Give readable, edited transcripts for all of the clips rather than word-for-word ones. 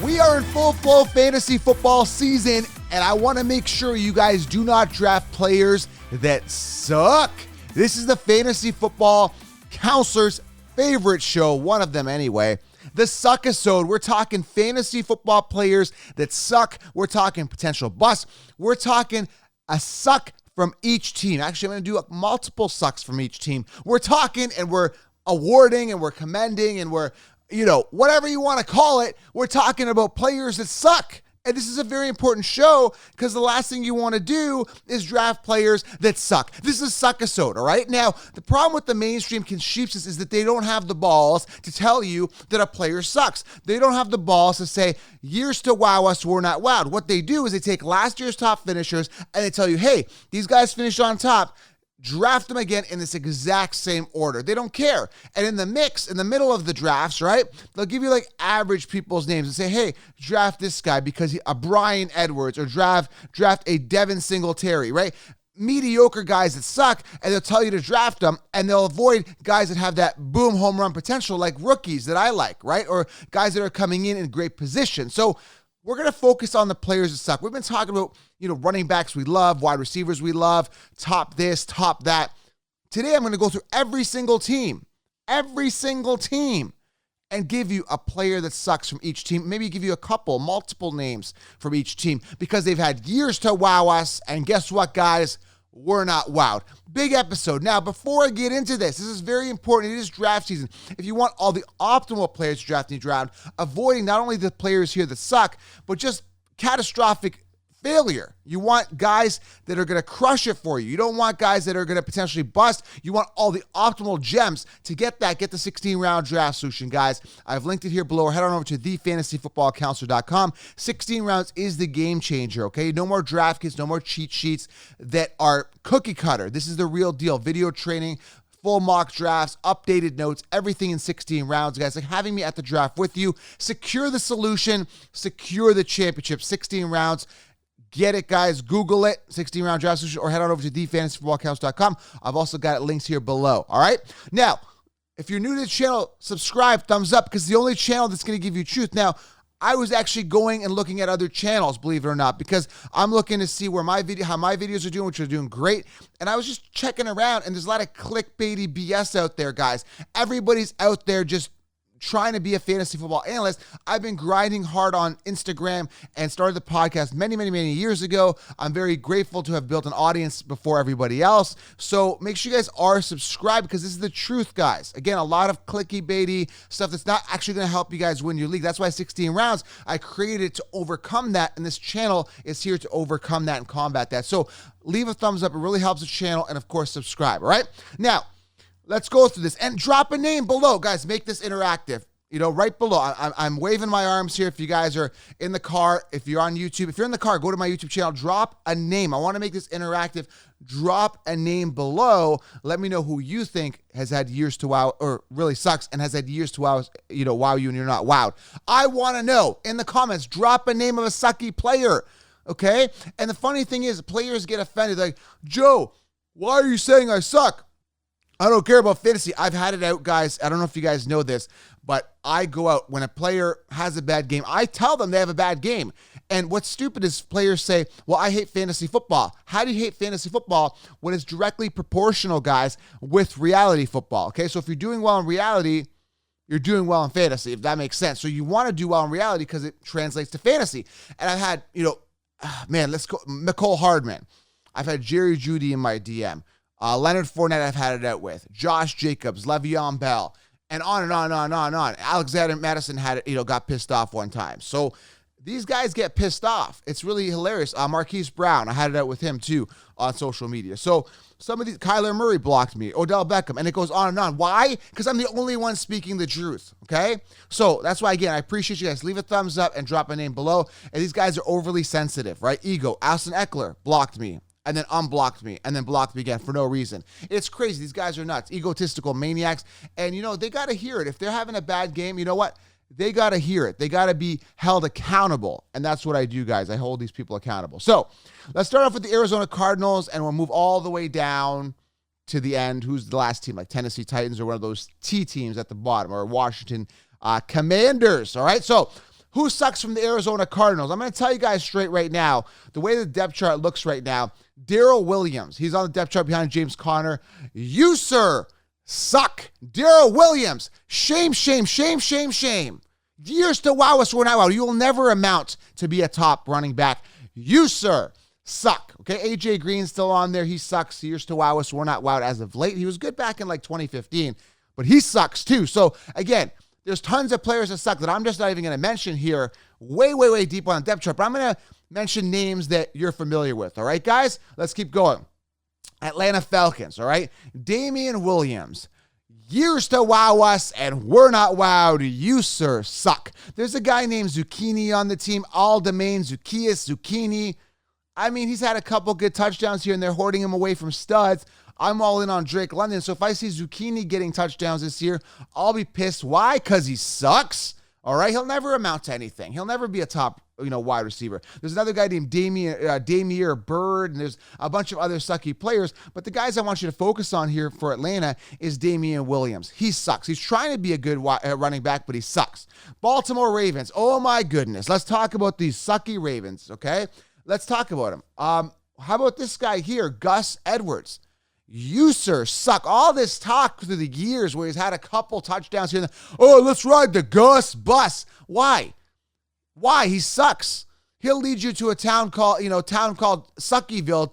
We are in full flow fantasy football season, and I want to make sure you guys do not draft players that suck. This is the Fantasy Football Counselor's favorite show, one of them anyway. The Suckisode. We're talking fantasy football players that suck. We're talking potential busts. We're talking a suck from each team. Actually, I'm going to do multiple sucks from each team. We're talking and we're awarding and we're commending and we're, whatever you want to call it, we're talking about players that suck. And this is a very important show because the last thing you want to do is draft players that suck. This is a Suckisode, all right? Now, the problem with the mainstream sheepsheets is that they don't have the balls to tell you that a player sucks. They don't have the balls to say, years to wow us, we're not wowed. What they do is they take last year's top finishers and they tell you, hey, these guys finished on top. Draft them again in this exact same order. They don't care. And in the mix, in the middle of the drafts, right, they'll give you like average people's names and say, hey, draft this guy because a Brian Edwards, or draft a Devin Singletary, right? Mediocre guys that suck, and they'll tell you to draft them, and they'll avoid guys that have that boom home run potential like rookies that I like, right? Or guys that are coming in great position. So we're going to focus on the players that suck. We've been talking about, running backs we love, wide receivers we love, top this, top that. Today, I'm going to go through every single team, and give you a player that sucks from each team. Maybe give you multiple names from each team because they've had years to wow us. And guess what, guys? We're not wowed. Big episode. Now, before I get into this is very important. It is draft season. If you want all the optimal players to draft in the draft, avoiding not only the players here that suck, but just catastrophic failure. You want guys that are going to crush it for you. You don't want guys that are going to potentially bust. You want all the optimal gems. To get that, get the 16-round draft solution, guys. I've linked it here below, or head on over to thefantasyfootballcounselor.com. 16 rounds is the game changer, okay? No more draft kits, no more cheat sheets that are cookie cutter. This is the real deal. Video training, full mock drafts, updated notes, everything in 16 rounds, guys. Like having me at the draft with you. Secure the solution, secure the championship. 16 rounds. Get it, guys. Google it, 16-round draft solution, or head on over to thefantasyfootballcounselor.com. I've also got links here below, all right? Now, if you're new to the channel, subscribe, thumbs up, because it's the only channel that's going to give you truth. Now, I was actually going and looking at other channels, believe it or not, because I'm looking to see how my videos are doing, which are doing great. And I was just checking around, and there's a lot of clickbaity BS out there, guys. Everybody's out there just trying to be a fantasy football analyst. I've been grinding hard on Instagram and started the podcast many, many, many years ago. I'm very grateful to have built an audience before everybody else. So make sure you guys are subscribed because this is the truth, guys. Again, a lot of clicky-baity stuff that's not actually going to help you guys win your league. That's why 16 rounds, I created it to overcome that, and this channel is here to overcome that and combat that. So leave a thumbs up. It really helps the channel, and of course, subscribe, all right? Now, let's go through this and drop a name below. Guys, make this interactive. Right below. I'm waving my arms here if you guys are in the car. If you're on YouTube, if you're in the car, go to my YouTube channel. Drop a name. I want to make this interactive. Drop a name below. Let me know who you think has had years to wow, or really sucks and has had years to wow, wow you and you're not wowed. I want to know in the comments. Drop a name of a sucky player. Okay? And the funny thing is, players get offended. Like, Joe, why are you saying I suck? I don't care about fantasy. I've had it out, guys. I don't know if you guys know this, but I go out when a player has a bad game. I tell them they have a bad game. And what's stupid is players say, well, I hate fantasy football. How do you hate fantasy football when it's directly proportional, guys, with reality football? Okay, so if you're doing well in reality, you're doing well in fantasy, if that makes sense. So you want to do well in reality because it translates to fantasy. And I've had, let's go, Mecole Hardman. I've had Jerry Jeudy in my DM. Leonard Fournette, I've had it out with. Josh Jacobs, Le'Veon Bell, and on and on and on and on and on. Alexander Madison had it, got pissed off one time. So these guys get pissed off. It's really hilarious. Marquise Brown, I had it out with him too on social media. So some of these, Kyler Murray blocked me, Odell Beckham, and it goes on and on. Why? Because I'm the only one speaking the truth, okay? So that's why, again, I appreciate you guys. Leave a thumbs up and drop a name below. And these guys are overly sensitive, right? Ego. Austin Eckler blocked me, and then unblocked me, and then blocked me again for no reason. It's crazy. These guys are nuts, egotistical maniacs. And, they got to hear it. If they're having a bad game, you know what? They got to hear it. They got to be held accountable. And that's what I do, guys. I hold these people accountable. So let's start off with the Arizona Cardinals, and we'll move all the way down to the end. Who's the last team? Like Tennessee Titans or one of those T teams at the bottom, or Washington Commanders. All right, so who sucks from the Arizona Cardinals? I'm going to tell you guys straight right now, the way the depth chart looks right now, Darrell Williams, he's on the depth chart behind James Conner. You, sir, suck. Darrell Williams, shame, shame, shame, shame, shame. Years to wow us, we're not wow. You will never amount to be a top running back. You, sir, suck. Okay, AJ Green's still on there. He sucks. Years to wow us, we're not wowed as of late. He was good back in like 2015, but he sucks too. So again, there's tons of players that suck that I'm just not even going to mention here way, way, way deep on the depth chart, but I'm going to mention names that you're familiar with. All right, guys, let's keep going. Atlanta Falcons, all right? Damian Williams. Years to wow us, and we're not wowed. You, sir, suck. There's a guy named Zucchini on the team, All-Domain, Zucchini. I mean, he's had a couple good touchdowns here, and they're hoarding him away from studs. I'm all in on Drake London, so if I see Zucchini getting touchdowns this year, I'll be pissed. Why? Because he sucks. All right? He'll never amount to anything. He'll never be a top, wide receiver. There's another guy named Damier Bird, and there's a bunch of other sucky players, but the guys I want you to focus on here for Atlanta is Damian Williams. He sucks. He's trying to be a good running back, but he sucks. Baltimore Ravens. Oh, my goodness. Let's talk about these sucky Ravens, okay? Let's talk about them. How about this guy here, Gus Edwards? You, sir, suck. All this talk through the years where he's had a couple touchdowns here. Oh, let's ride the Gus bus. Why? He sucks. He'll lead you to a town called Suckyville,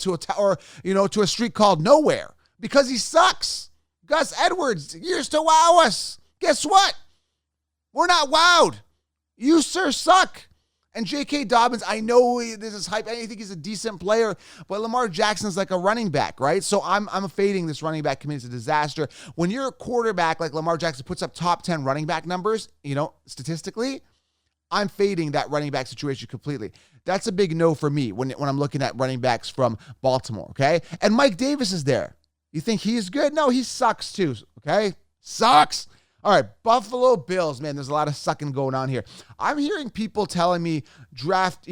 to a street called Nowhere, because he sucks. Gus Edwards, years to wow us. Guess what? We're not wowed. You, sir, suck. And J.K. Dobbins, I know this is hype. I think he's a decent player, but Lamar Jackson's like a running back, right? So I'm fading this running back committee. It's a disaster. When you're a quarterback like Lamar Jackson puts up top 10 running back numbers, statistically, I'm fading that running back situation completely. That's a big no for me when I'm looking at running backs from Baltimore, okay? And Mike Davis is there. You think he's good? No, he sucks too, okay? Sucks. All right, Buffalo Bills, man, there's a lot of sucking going on here. I'm hearing people telling me draft,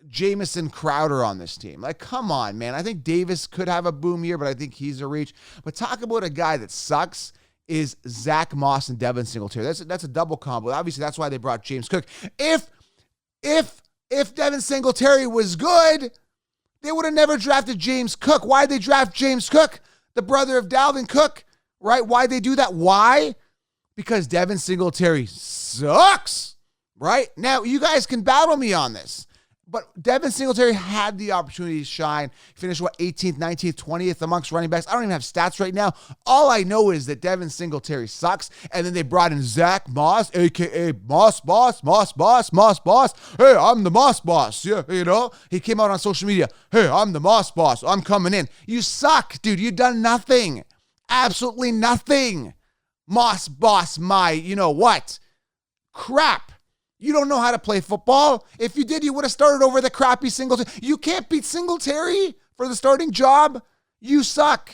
Jamison Crowder on this team. Like, come on, man. I think Davis could have a boom year, but I think he's a reach. But talk about a guy that sucks is Zach Moss and Devin Singletary. That's a double combo. Obviously, that's why they brought James Cook. If Devin Singletary was good, they would have never drafted James Cook. Why'd they draft James Cook, the brother of Dalvin Cook, right? Why'd they do that? Why? Because Devin Singletary sucks, right? Now, you guys can battle me on this, but Devin Singletary had the opportunity to shine. Finished, 18th, 19th, 20th amongst running backs. I don't even have stats right now. All I know is that Devin Singletary sucks, and then they brought in Zach Moss, a.k.a. Moss Boss. Hey, I'm the Moss Boss. Yeah, he came out on social media. Hey, I'm the Moss Boss. I'm coming in. You suck, dude. You've done nothing. Absolutely nothing. Moss Boss, what? Crap. You don't know how to play football. If you did, you would have started over the crappy Singletary. You can't beat Singletary for the starting job. You suck.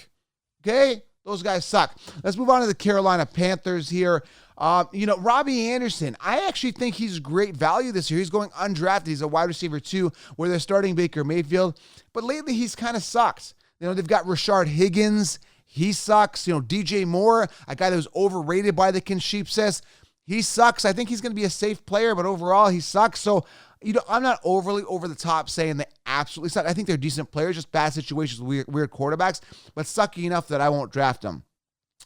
Okay? Those guys suck. Let's move on to the Carolina Panthers here. Robbie Anderson, I actually think he's great value this year. He's going undrafted. He's a wide receiver too, where they're starting Baker Mayfield. But lately, he's kind of sucked. They've got Rashard Higgins. He sucks. DJ Moore, a guy that was overrated by the Kinshipses. He sucks. I think he's going to be a safe player, but overall, he sucks. So, I'm not overly over the top saying they absolutely suck. I think they're decent players, just bad situations with weird quarterbacks, but sucky enough that I won't draft them.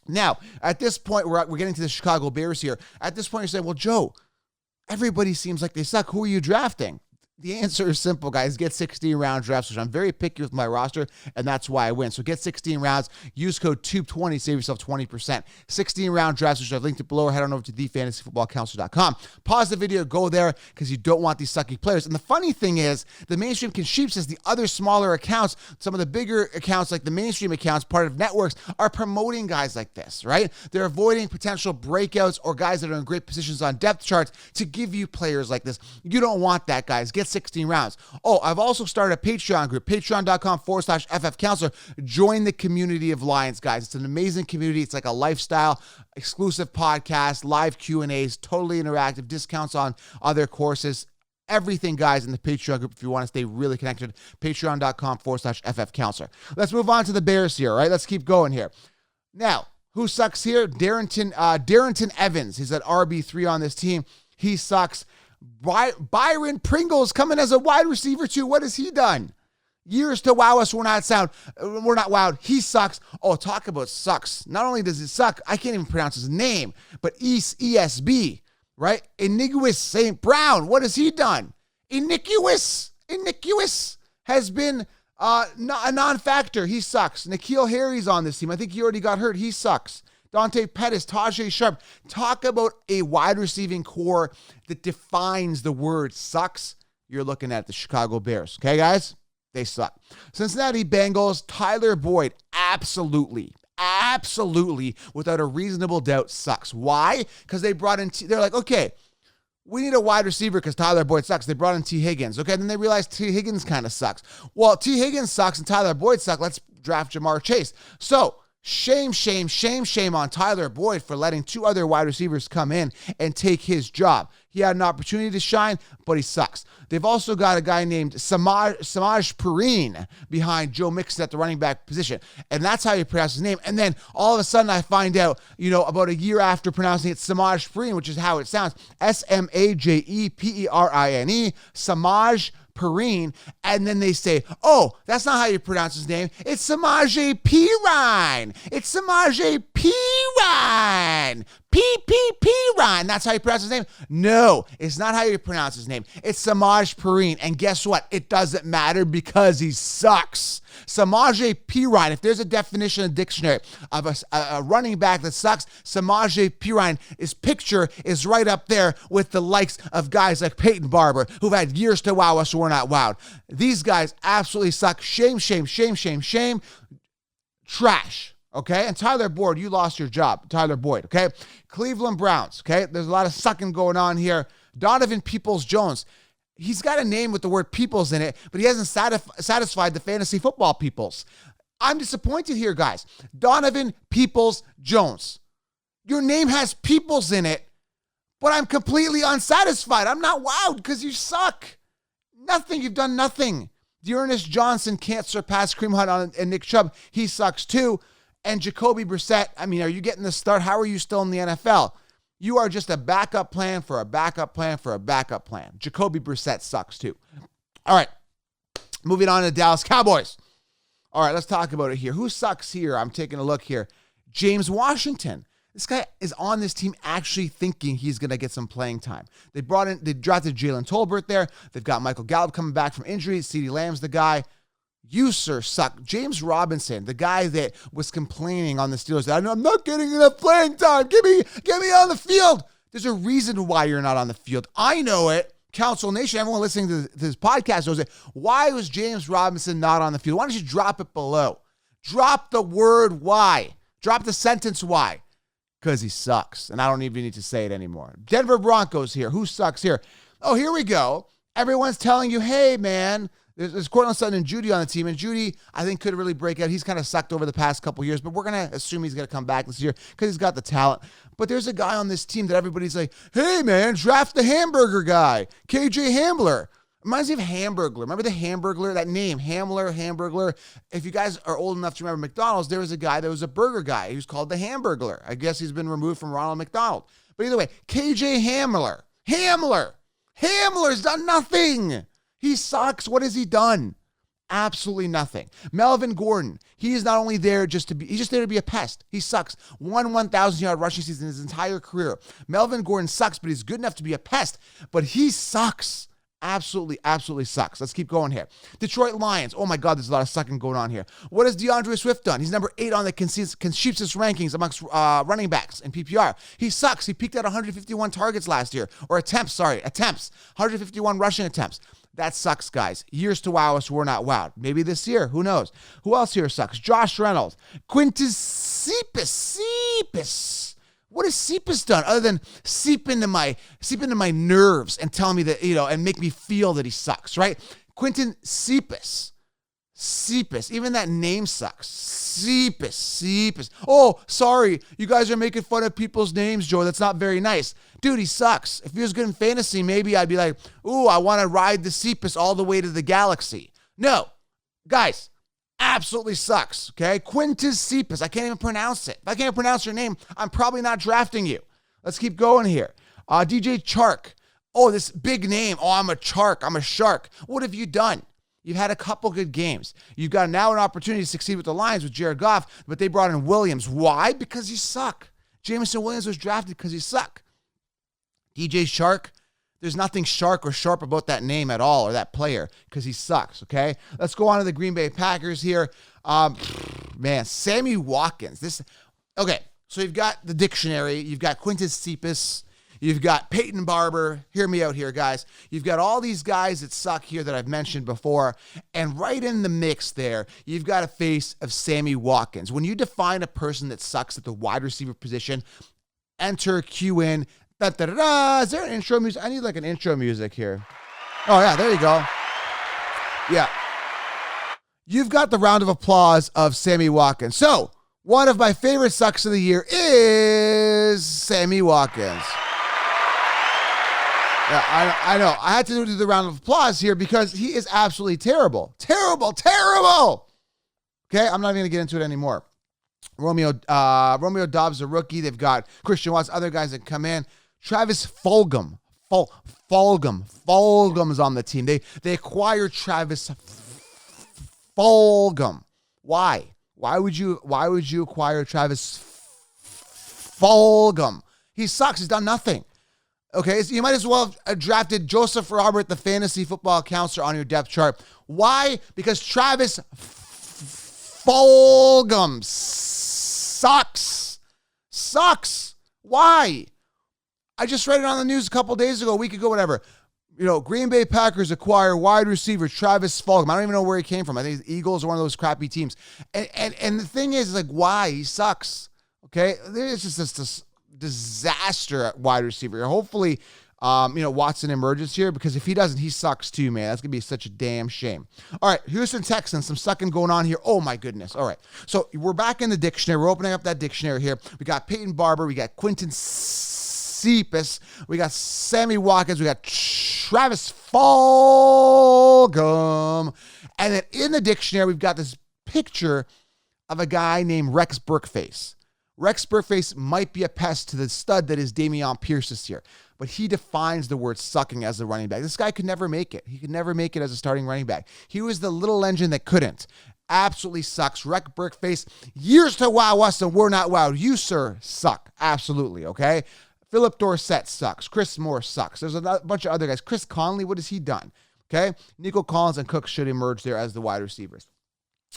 Now, at this point, we're getting to the Chicago Bears here. At this point, you're saying, well, Joe, everybody seems like they suck. Who are you drafting? The answer is simple, guys. Get 16-round drafts, which I'm very picky with my roster, and that's why I win. So get 16 rounds. Use code TUBE20, save yourself 20%. 16-round drafts, which I've linked it below, or head on over to thefantasyfootballcounselor.com. Pause the video, go there, because you don't want these sucky players. And the funny thing is, the mainstream Kinshipses, the other smaller accounts, some of the bigger accounts, like the mainstream accounts, part of networks, are promoting guys like this, right? They're avoiding potential breakouts or guys that are in great positions on depth charts to give you players like this. You don't want that, guys. Get 16 rounds. Oh, I've also started a Patreon group, patreon.com/FFcounselor. Join the community of Lions, guys. It's an amazing community. It's like a lifestyle, exclusive podcast, live Q&As, totally interactive, discounts on other courses. everything, guys, in the Patreon group if you want to stay really connected. Patreon.com/FFcounselor. Let's move on to the Bears here, right? Let's keep going here. Now, who sucks here? Darrington Evans. He's at RB3 on this team. He sucks. Byron Pringle's coming as a wide receiver too. What has he done? Years to wow us. We're not wowed. He sucks. Oh, talk about sucks. Not only does it suck, I can't even pronounce his name, but ESB, right? Iniguous St. Brown. What has he done? Iniquitous has been a non-factor. He sucks. N'Keal Harry's on this team. I think he already got hurt. He sucks. Dante Pettis, Tajay Sharp. Talk about a wide receiving core that defines the word sucks. You're looking at the Chicago Bears. Okay, guys? They suck. Cincinnati Bengals, Tyler Boyd, absolutely, without a reasonable doubt, sucks. Why? Because they brought in, they're like, okay, we need a wide receiver because Tyler Boyd sucks. They brought in T. Higgins. Okay, then they realized T. Higgins kind of sucks. Well, T. Higgins sucks and Tyler Boyd sucks. Let's draft Jamar Chase. So, shame on Tyler Boyd for letting two other wide receivers come in and take his job. He had an opportunity to shine, but he sucks. They've also got a guy named Samaj Perine behind Joe Mixon at the running back position. And that's how you pronounce his name. And then all of a sudden I find out, about a year after pronouncing it Samaj Perine, which is how it sounds, Sameperine, Samaj Perine, and then they say, oh, that's not how you pronounce his name. It's Samaje Perine. It's Samaje Perine. Perine. That's how you pronounce his name? No, it's not how you pronounce his name. It's Samaj Perine. And guess what? It doesn't matter because he sucks. Samaje Perine, if there's a definition in the dictionary of a running back that sucks, Samaje Perine's picture is right up there with the likes of guys like Peyton Barber, who've had years to wow us, so we're not wowed. These guys absolutely suck. Shame. Trash. Okay, and Tyler Boyd, you lost your job. Tyler Boyd, okay? Cleveland Browns, okay? There's a lot of sucking going on here. Donovan Peoples-Jones, he's got a name with the word peoples in it, but he hasn't satisfied the fantasy football peoples. I'm disappointed here, guys. Donovan Peoples-Jones. Your name has peoples in it, but I'm completely unsatisfied. I'm not wowed because you suck. Nothing. You've done nothing. Dearness Johnson can't surpass Kareem Hunt and Nick Chubb. He sucks too. And Jacoby Brissett, are you getting the start? How are you still in the NFL? You are just a backup plan for a backup plan for a backup plan. Jacoby Brissett sucks too. All right, moving on to the Dallas Cowboys. All right, let's talk about it here. Who sucks here? I'm taking a look here. James Washington. This guy is on this team actually thinking he's going to get some playing time. They drafted Jalen Tolbert there. They've got Michael Gallup coming back from injury. CeeDee Lamb's the guy. You, sir, suck. James Robinson, the guy that was complaining on the Steelers, that I'm not getting enough playing time. Get me on the field. There's a reason why you're not on the field. I know it. Council Nation, everyone listening to this podcast knows it. Why was James Robinson not on the field? Why don't you drop it below? Drop the word why. Drop the sentence why. Because he sucks. And I don't even need to say it anymore. Denver Broncos here. Who sucks here? Oh, here we go. Everyone's telling you, hey, man, there's Cortland Sutton and Judy on the team, and Judy, I think, could really break out. He's kind of sucked over the past couple years, but we're going to assume he's going to come back this year because he's got the talent. But there's a guy on this team that everybody's like, hey, man, draft the hamburger guy, KJ Hamler. Reminds me of Hamburglar. Remember the Hamburglar? That name, Hamburglar. If you guys are old enough to remember McDonald's, there was a guy that was a burger guy. He was called the Hamburglar. I guess he's been removed from Ronald McDonald. But either way, KJ Hamler. Hamler's done nothing. He sucks. What has he done? Absolutely nothing. Melvin Gordon, he is not only there he's just there to be a pest. He sucks. 1,000-yard rushing season his entire career. Melvin Gordon sucks, but he's good enough to be a pest. But he sucks. Absolutely sucks. Let's keep going here. Detroit Lions. Oh my God, there's a lot of sucking going on here. What has DeAndre Swift done? He's number 8 on the consensus rankings amongst running backs in PPR. He sucks. He peaked at 151 targets last year, or attempts. 151 rushing attempts. That sucks, guys. Years to wow us, we're not wowed. Maybe this year, who knows? Who else here sucks? Josh Reynolds. Quintus Cephas. What has Cephas done other than seep into my nerves and tell me that, and make me feel that he sucks, right? Quinton Cephas Cephas. Even that name sucks. Cephas. Oh, sorry. You guys are making fun of people's names, Joe. That's not very nice. Dude, he sucks. If he was good in fantasy, maybe I'd be like, ooh, I want to ride the Cephas all the way to the galaxy. No. Guys, absolutely sucks, okay? Quintus Cephas. I can't even pronounce it. If I can't pronounce your name, I'm probably not drafting you. Let's keep going here. DJ Chark. Oh, this big name. Oh, I'm a Chark. I'm a shark. What have you done? You've had a couple good games. You've got now an opportunity to succeed with the Lions with Jared Goff, but they brought in Williams. Why? Because you suck. Jameson Williams was drafted because you suck. DJ Shark, there's nothing shark or sharp about that name at all or that player because he sucks, okay? Let's go on to the Green Bay Packers here. Man, Sammy Watkins. Okay, so you've got the dictionary. You've got Quintus Cephas. You've got Peyton Barber. Hear me out here, guys. You've got all these guys that suck here that I've mentioned before. And right in the mix there, you've got a face of Sammy Watkins. When you define a person that sucks at the wide receiver position, enter, cue in, da-da-da-da. Is there an intro music? I need like an intro music here. Oh, yeah, there you go. Yeah. You've got the round of applause of Sammy Watkins. So, one of my favorite sucks of the year is Sammy Watkins. Yeah, I know. I had to do the round of applause here because he is absolutely terrible. Terrible. Okay, I'm not even going to get into it anymore. Romeo Dobbs, a rookie. They've got Christian Watts, other guys that come in. Travis Fulgham. Fulgham's on the team. They acquired Travis Fulgham. Why? Why would you acquire Travis Fulgham? He sucks. He's done nothing. Okay, so you might as well have drafted Joseph Robert, the fantasy football counselor, on your depth chart. Why? Because Travis Fulgham sucks. Why? I just read it on the news a couple days ago, a week ago, whatever. You know, Green Bay Packers acquire wide receiver Travis Fulgham. I don't even know where he came from. I think the Eagles are one of those crappy teams. And the thing is, like, why? He sucks. Okay? It's just this disaster at wide receiver. Hopefully, Watson emerges here because if he doesn't, he sucks too, man. That's going to be such a damn shame. All right, Houston Texans, some sucking going on here. Oh, my goodness. All right, so we're back in the dictionary. We're opening up that dictionary here. We got Peyton Barber. We got Quinton Cephas. We got Sammy Watkins. We got Travis Fulgham. And then in the dictionary, we've got this picture of a guy named Rex Burkface. Rex Burkface might be a pest to the stud that is Dameon Pierce this year, but he defines the word sucking as a running back. This guy could never make it. He could never make it as a starting running back. He was the little engine that couldn't. Absolutely sucks. Rex Burkface, years to wow us and we're not wowed. You, sir, suck. Absolutely, okay? Philip Dorsett sucks. Chris Moore sucks. There's a bunch of other guys. Chris Conley, what has he done? Okay? Nico Collins and Cook should emerge there as the wide receivers.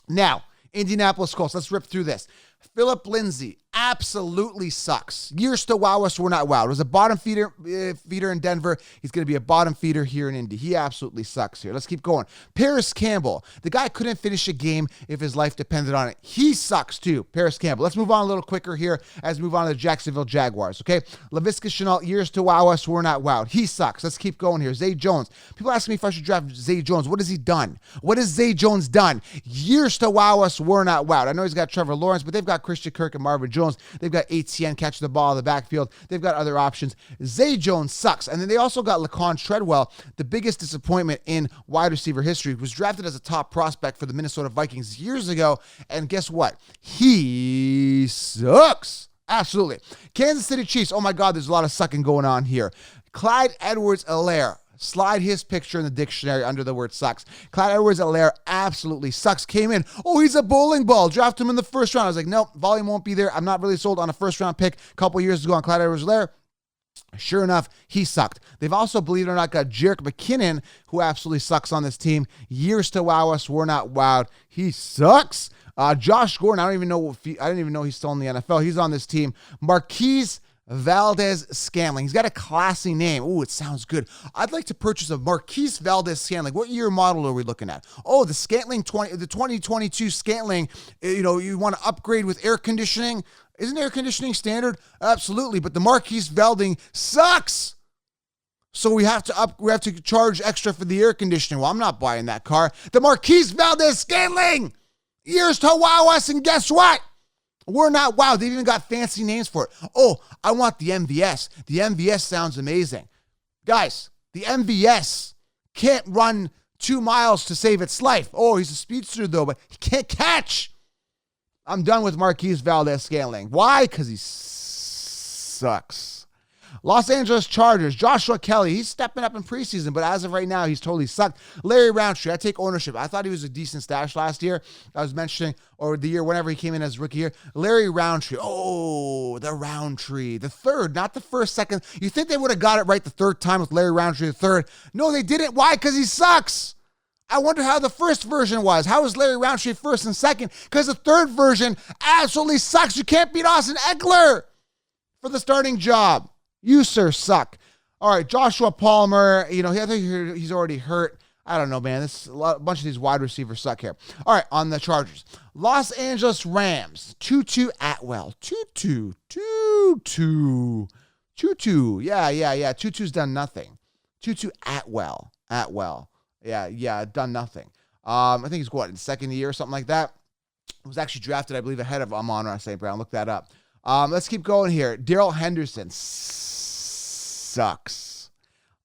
Now, Indianapolis Colts. Let's rip through this. Philip Lindsay absolutely sucks. Years to wow us, we're not wowed. Was a bottom feeder in Denver. He's going to be a bottom feeder here in Indy. He absolutely sucks here. Let's keep going. Paris Campbell. The guy couldn't finish a game if his life depended on it. He sucks too. Paris Campbell. Let's move on a little quicker here as we move on to the Jacksonville Jaguars. Okay. Laviska Shenault. Years to wow us, we're not wowed. He sucks. Let's keep going here. Zay Jones. People ask me if I should draft Zay Jones. What has he done? What has Zay Jones done? Years to wow us, we're not wowed. I know he's got Trevor Lawrence, but they've got Christian Kirk and Marvin Jones. They've got ATN catching the ball in the backfield. They've got other options. Zay Jones sucks. And then they also got Laquan Treadwell, the biggest disappointment in wide receiver history, was drafted as a top prospect for the Minnesota Vikings years ago. And guess what? He sucks. Absolutely. Kansas City Chiefs. Oh my God, there's a lot of sucking going on here. Clyde Edwards-Helaire. Slide his picture in the dictionary under the word sucks. Clyde Edwards-Helaire absolutely sucks. Came in. Oh, he's a bowling ball. Draft him in the first round. I was like, nope, volume won't be there. I'm not really sold on a first round pick a couple years ago on Clyde Edwards-Helaire. Sure enough, he sucked. They've also, believe it or not, got Jerick McKinnon, who absolutely sucks on this team. Years to wow us. We're not wowed. He sucks. Josh Gordon, I didn't even know he's still in the NFL. He's on this team. Marquise Valdez-Scantling. He's got a classy name. Oh, it sounds good. I'd like to purchase a Marquise Valdez-Scantling. What year model are we looking at? Oh, the 2022 Scantling. You want to upgrade with air conditioning? Isn't air conditioning standard? Absolutely. But the Marquise Valdez sucks. So we have to charge extra for the air conditioning. Well, I'm not buying that car. The Marquise Valdez-Scantling, years to wow us, and guess what? We're not wow. They've even got fancy names for it. Oh, I want the MVS. The MVS sounds amazing. Guys, the MVS can't run 2 miles to save its life. Oh, he's a speedster though, but he can't catch. I'm done with Marquise Valdez-Scantling. Why? Because he sucks. Los Angeles Chargers, Joshua Kelly, he's stepping up in preseason, but as of right now, he's totally sucked. Larry Roundtree, I take ownership. I thought he was a decent stash last year. I was mentioning, or the year, whenever he came in as rookie year. Larry Roundtree, oh, the Roundtree, the third, not the first, second. You think they would have got it right the third time with Larry Roundtree the third? No, they didn't. Why? Because he sucks. I wonder how the first version was. How was Larry Roundtree first and second? Because the third version absolutely sucks. You can't beat Austin Eckler for the starting job. You, sir, suck. All right, Joshua Palmer, I think he's already hurt. I don't know, man. A bunch of these wide receivers suck here. All right, on the Chargers. Los Angeles Rams, Tutu Atwell. Tutu. Yeah. Tutu's done nothing. Tutu Atwell. Yeah, done nothing. I think he's in second year or something like that. Was actually drafted, I believe, ahead of Amon-Ra St. Brown. Look that up. Let's keep going here. Darrell Henderson sucks.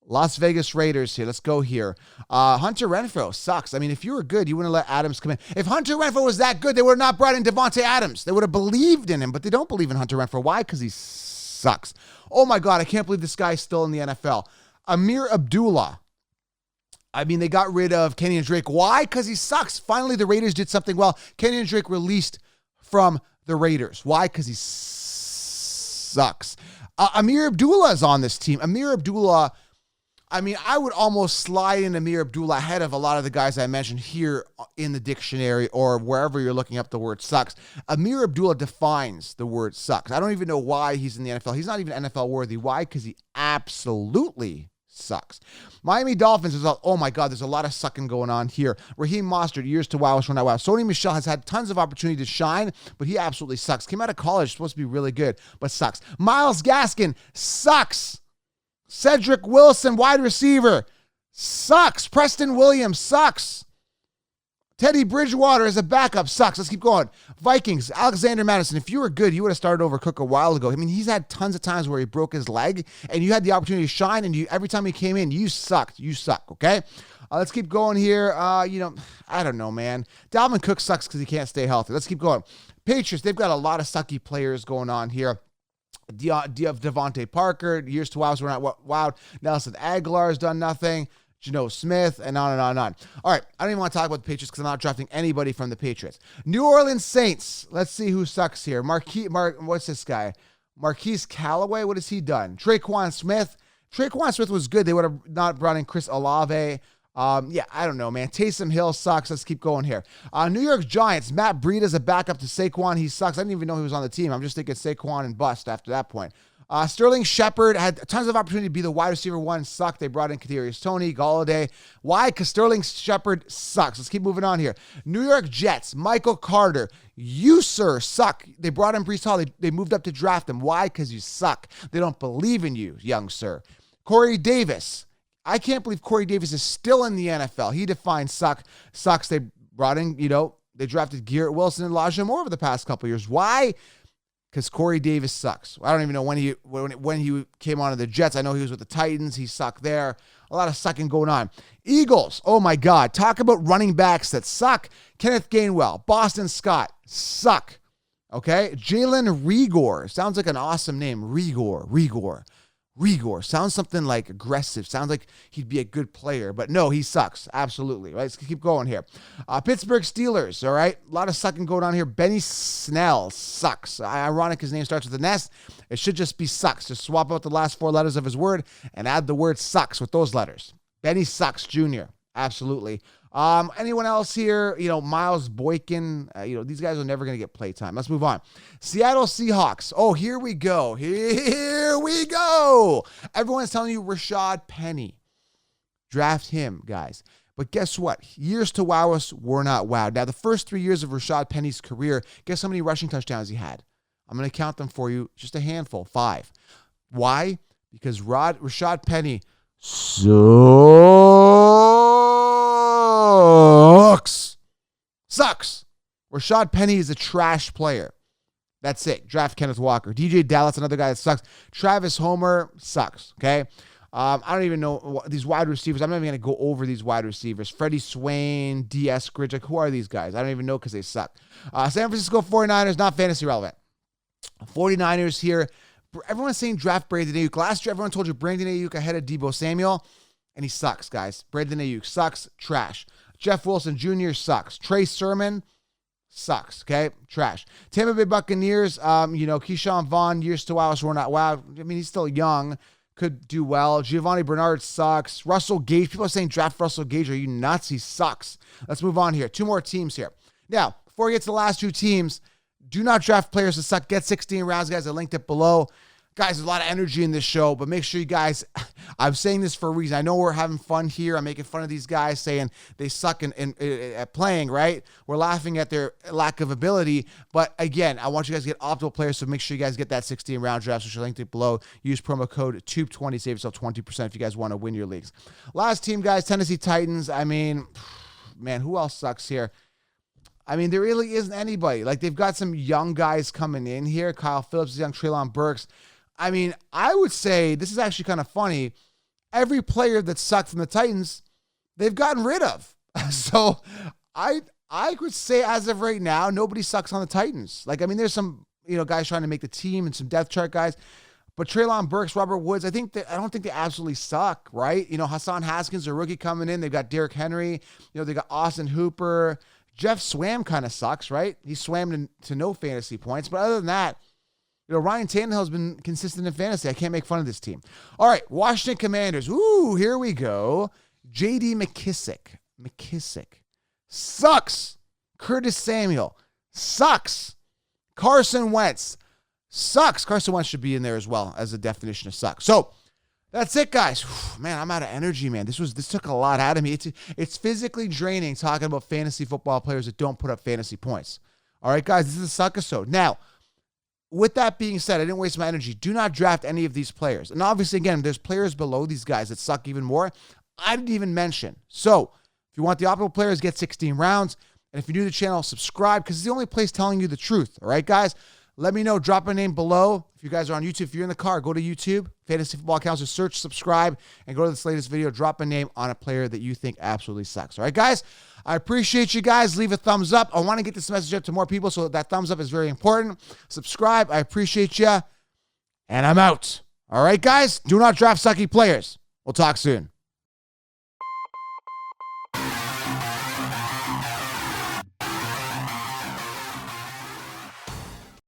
Las Vegas Raiders here. Let's go here. Hunter Renfrow sucks. I mean, if you were good, you wouldn't let Adams come in. If Hunter Renfrow was that good, they would have not brought in Devontae Adams. They would have believed in him, but they don't believe in Hunter Renfrow. Why? Because he sucks. Oh, my God. I can't believe this guy's still in the NFL. Amir Abdullah. I mean, they got rid of Kenyon Drake. Why? Because he sucks. Finally, the Raiders did something well. Kenyon Drake released from the Raiders. Why? Because he sucks. Amir Abdullah is on this team. Amir Abdullah, I mean, I would almost slide in Amir Abdullah ahead of a lot of the guys I mentioned here in the dictionary or wherever you're looking up the word sucks. Amir Abdullah defines the word sucks. I don't even know why he's in the NFL. He's not even NFL worthy. Why? Because he absolutely sucks. Miami Dolphins is, oh my God, there's a lot of sucking going on here. Raheem Mostert, years to wow, we're not wow. Sony Michel has had tons of opportunity to shine, but he absolutely sucks. Came out of college, supposed to be really good, but sucks. Myles Gaskin sucks. Cedric Wilson, wide receiver, sucks. Preston Williams sucks. Teddy Bridgewater as a backup sucks. Let's keep going. Vikings, Alexander Madison. If you were good, you would have started over Cook a while ago. I mean, he's had tons of times where he broke his leg, and you had the opportunity to shine, and every time he came in, you sucked. You suck, okay? Let's keep going here. I don't know, man. Dalvin Cook sucks because he can't stay healthy. Let's keep going. Patriots, they've got a lot of sucky players going on here. Devontae Parker, years to wows, we're not wowed. Nelson Aguilar's done nothing. Geno Smith, and on and on and on. All right, I don't even want to talk about the Patriots because I'm not drafting anybody from the Patriots. New Orleans Saints. Let's see who sucks here. What's this guy? Marquise Callaway. What has he done? Traquan Smith. Traquan Smith was good. They would have not brought in Chris Olave. I don't know, man. Taysom Hill sucks. Let's keep going here. New York Giants. Matt Breida is a backup to Saquon. He sucks. I didn't even know he was on the team. I'm just thinking Saquon and bust after that point. Sterling Shepard had tons of opportunity to be the wide receiver one. Sucked. They brought in Kadarius Toney, Golladay. Why? Because Sterling Shepard sucks. Let's keep moving on here. New York Jets. Michael Carter. You, sir, suck. They brought in Breece Hall. They moved up to draft him. Why? Because you suck. They don't believe in you, young sir. Corey Davis. I can't believe Corey Davis is still in the NFL. He defines sucks. They brought in, they drafted Garrett Wilson and Elijah Moore over the past couple of years. Why? Because Corey Davis sucks. I don't even know when he came onto the Jets. I know he was with the Titans. He sucked there. A lot of sucking going on. Eagles. Oh, my God. Talk about running backs that suck. Kenneth Gainwell. Boston Scott. Suck. Okay? Jalen Reagor. Sounds like an awesome name. Reagor. Sounds something like aggressive. Sounds like he'd be a good player. But no, he sucks. Absolutely. Right? Let's keep going here. Pittsburgh Steelers. All right? A lot of sucking going on here. Benny Snell sucks. Ironic his name starts with an S. It should just be sucks. Just swap out the last 4 letters of his word and add the word sucks with those letters. Benny Sucks Jr. Absolutely. Anyone else here? Miles Boykin. These guys are never going to get playtime. Let's move on. Seattle Seahawks. Oh, here we go. Everyone's telling you Rashad Penny. Draft him, guys. But guess what? Years to wow us, we're not wowed. Now, the first 3 years of Rashad Penny's career, guess how many rushing touchdowns he had? I'm going to count them for you. Just a handful. 5. Why? Because Rashad Penny Sucks. Rashad Penny is a trash player. That's it. Draft Kenneth Walker. DJ Dallas, another guy that sucks. Travis Homer sucks, okay? I don't even know these wide receivers. I'm not even going to go over these wide receivers. Freddie Swain, D.S. Skridge. Like, who are these guys? I don't even know because they suck. San Francisco 49ers, not fantasy relevant. 49ers here. Everyone's saying draft Brandon Ayuk. Last year, everyone told you Brandon Ayuk ahead of Deebo Samuel, and he sucks, guys. Brandon Ayuk sucks. Trash. Jeff Wilson Jr. sucks. Trey Sermon sucks, okay? Trash. Tampa Bay Buccaneers, Keyshawn Vaughn, years to wow, so we're not wow. I mean, he's still young. Could do well. Giovanni Bernard sucks. Russell Gage. People are saying draft Russell Gage. Are you nuts? He sucks. Let's move on here. 2 more teams here. Now, before we get to the last 2 teams, do not draft players that suck. Get 16 rounds, guys. I linked it below. Guys, there's a lot of energy in this show, but make sure you guys, I'm saying this for a reason. I know we're having fun here. I'm making fun of these guys saying they suck at playing, right? We're laughing at their lack of ability. But again, I want you guys to get optimal players, so make sure you guys get that 16-round draft, which I linked it below. Use promo code TUBE20, save yourself 20% if you guys want to win your leagues. Last team, guys, Tennessee Titans. I mean, man, who else sucks here? I mean, there really isn't anybody. Like, they've got some young guys coming in here. Kyle Phillips is young, Treylon Burks. I mean, I would say, this is actually kind of funny, every player that sucked from the Titans, they've gotten rid of. So I could say as of right now, nobody sucks on the Titans. Like, I mean, there's some, guys trying to make the team and some depth chart guys. But Treylon Burks, Robert Woods, I don't think they absolutely suck, right? Hassan Haskins, a rookie coming in. They've got Derrick Henry. They got Austin Hooper. Jeff Swam kind of sucks, right? He swam to no fantasy points. But other than that, Ryan Tannehill's been consistent in fantasy. I can't make fun of this team. All right, Washington Commanders. Ooh, here we go. J.D. McKissick. Sucks. Curtis Samuel. Sucks. Carson Wentz. Sucks. Carson Wentz should be in there as well as a definition of suck. So, that's it, guys. Man, I'm out of energy, man. This took a lot out of me. It's physically draining talking about fantasy football players that don't put up fantasy points. All right, guys, this is a suck episode. Now, with that being said, I didn't waste my energy. Do not draft any of these players. And obviously, again, there's players below these guys that suck even more. I didn't even mention. So, if you want the optimal players, get 16 rounds. And if you're new to the channel, subscribe because it's the only place telling you the truth. All right, guys? Let me know. Drop a name below. If you guys are on YouTube, if you're in the car, go to YouTube, Fantasy Football Counselor, search, subscribe, and go to this latest video. Drop a name on a player that you think absolutely sucks. All right, guys? I appreciate you guys. Leave a thumbs up. I want to get this message up to more people, so that thumbs up is very important. Subscribe. I appreciate you. And I'm out. All right, guys? Do not draft sucky players. We'll talk soon.